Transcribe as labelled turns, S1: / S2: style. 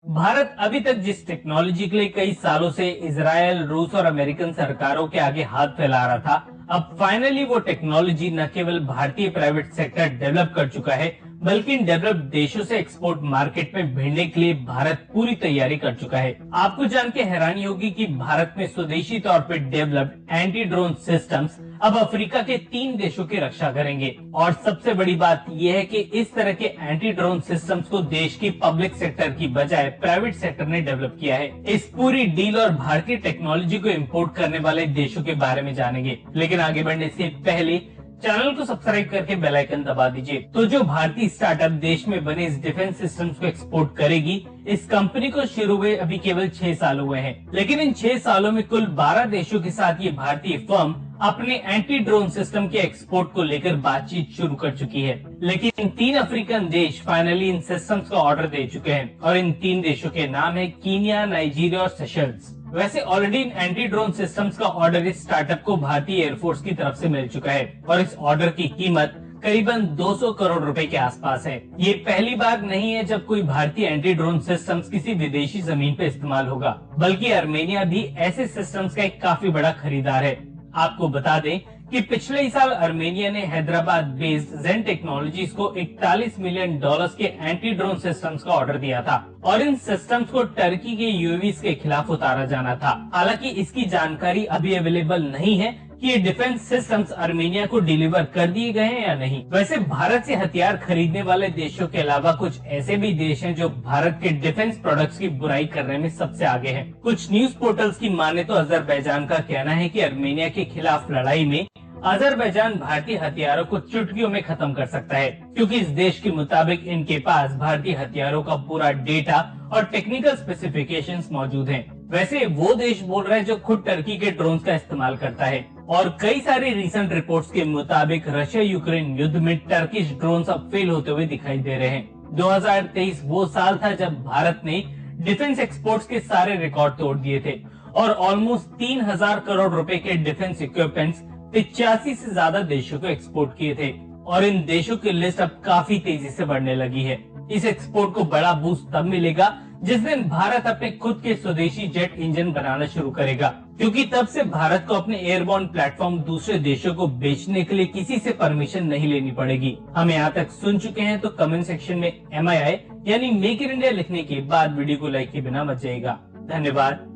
S1: भारत अभी तक जिस टेक्नोलॉजी के लिए कई सालों से इजराइल, रूस और अमेरिकन सरकारों के आगे हाथ फैला रहा था, अब फाइनली वो टेक्नोलॉजी न केवल भारतीय प्राइवेट सेक्टर डेवलप कर चुका है, बल्कि इन डेवलप्ड देशों से एक्सपोर्ट मार्केट में भिड़ने के लिए भारत पूरी तैयारी कर चुका है। आपको जान के हैरानी होगी कि भारत में स्वदेशी तौर पर डेवलप्ड एंटी ड्रोन सिस्टम्स अब अफ्रीका के 3 देशों की रक्षा करेंगे। और सबसे बड़ी बात यह है कि इस तरह के एंटी ड्रोन सिस्टम्स को देश की पब्लिक सेक्टर की बजाय प्राइवेट सेक्टर ने डेवलप किया है। इस पूरी डील और भारतीय टेक्नोलॉजी को इंपोर्ट करने वाले देशों के बारे में जानेंगे, लेकिन आगे बढ़ने से पहले चैनल को सब्सक्राइब करके बेल आइकन दबा दीजिए। तो जो भारतीय स्टार्टअप देश में बने इस डिफेंस सिस्टम्स को एक्सपोर्ट करेगी, इस कंपनी को शुरू हुए अभी केवल 6 साल हुए हैं, लेकिन इन 6 सालों में कुल 12 देशों के साथ ये भारतीय फर्म अपने एंटी ड्रोन सिस्टम के एक्सपोर्ट को लेकर बातचीत शुरू कर चुकी है। लेकिन 3 अफ्रीकन देश फाइनली इन सिस्टम्स का ऑर्डर दे चुके हैं और इन 3 देशों के नाम है कीनिया, नाइजीरिया और सेशल्स। वैसे already in anti drone systems का ऑर्डर इस स्टार्टअप को भारतीय एयरफोर्स की तरफ से मिल चुका है और इस ऑर्डर की कीमत करीबन 200 करोड़ रुपए के आसपास है। ये पहली बार नहीं है जब कोई भारतीय एंटी ड्रोन सिस्टम्स किसी विदेशी जमीन पे इस्तेमाल होगा, बल्कि आर्मेनिया भी ऐसे सिस्टम्स का एक काफी बड़ा खरीदार है। आपको बता दें कि पिछले ही साल आर्मेनिया ने हैदराबाद बेस्ड जेन टेक्नोलॉजीज को $41 मिलियन के एंटी ड्रोन सिस्टम्स का ऑर्डर दिया था और इन सिस्टम्स को टर्की के यूएवीज के खिलाफ उतारा जाना था। हालांकि इसकी जानकारी अभी अवेलेबल नहीं है कि ये डिफेंस सिस्टम्स आर्मेनिया को डिलीवर कर दिए गए हैं या नहीं। वैसे भारत से हथियार खरीदने वाले देशों के अलावा कुछ ऐसे भी देश हैं जो भारत के डिफेंस प्रोडक्ट्स की बुराई करने में सबसे आगे हैं। कुछ न्यूज पोर्टल्स की माने तो अजरबैजान का कहना है कि आर्मेनिया के खिलाफ लड़ाई में अजरबैजान भारतीय हथियारों को चुटकियों में खत्म कर सकता है, क्योंकि इस देश के मुताबिक इनके पास भारतीय हथियारों का पूरा डेटा और टेक्निकल स्पेसिफिकेशंस मौजूद हैं। वैसे वो देश बोल रहा है जो खुद टर्की के ड्रोन्स का इस्तेमाल करता है और कई सारी रिसेंट रिपोर्ट्स के मुताबिक रशिया यूक्रेन युद्ध में टर्किश ड्रोन्स अब फेल होते हुए दिखाई दे रहे हैं। 2023 वो साल था जब भारत ने डिफेंस एक्सपोर्ट्स के सारे रिकॉर्ड तोड़ दिए थे और ऑलमोस्ट 3000 करोड़ रुपए के डिफेंस इक्विपमेंट्स 85 से ज्यादा देशों को एक्सपोर्ट किए थे और इन देशों की लिस्ट अब काफी तेजी से बढ़ने लगी है। इस एक्सपोर्ट को बड़ा बूस्ट तब मिलेगा जिस दिन भारत अपने खुद के स्वदेशी जेट इंजन बनाना शुरू करेगा, क्योंकि तब से भारत को अपने एयरबोर्न प्लेटफॉर्म दूसरे देशों को बेचने के लिए किसी से परमिशन नहीं लेनी पड़ेगी। हम यहाँ तक सुन चुके हैं तो कमेंट सेक्शन में MII यानी मेक इन इंडिया लिखने के बाद वीडियो को लाइक के बिना मत जाइएगा। धन्यवाद।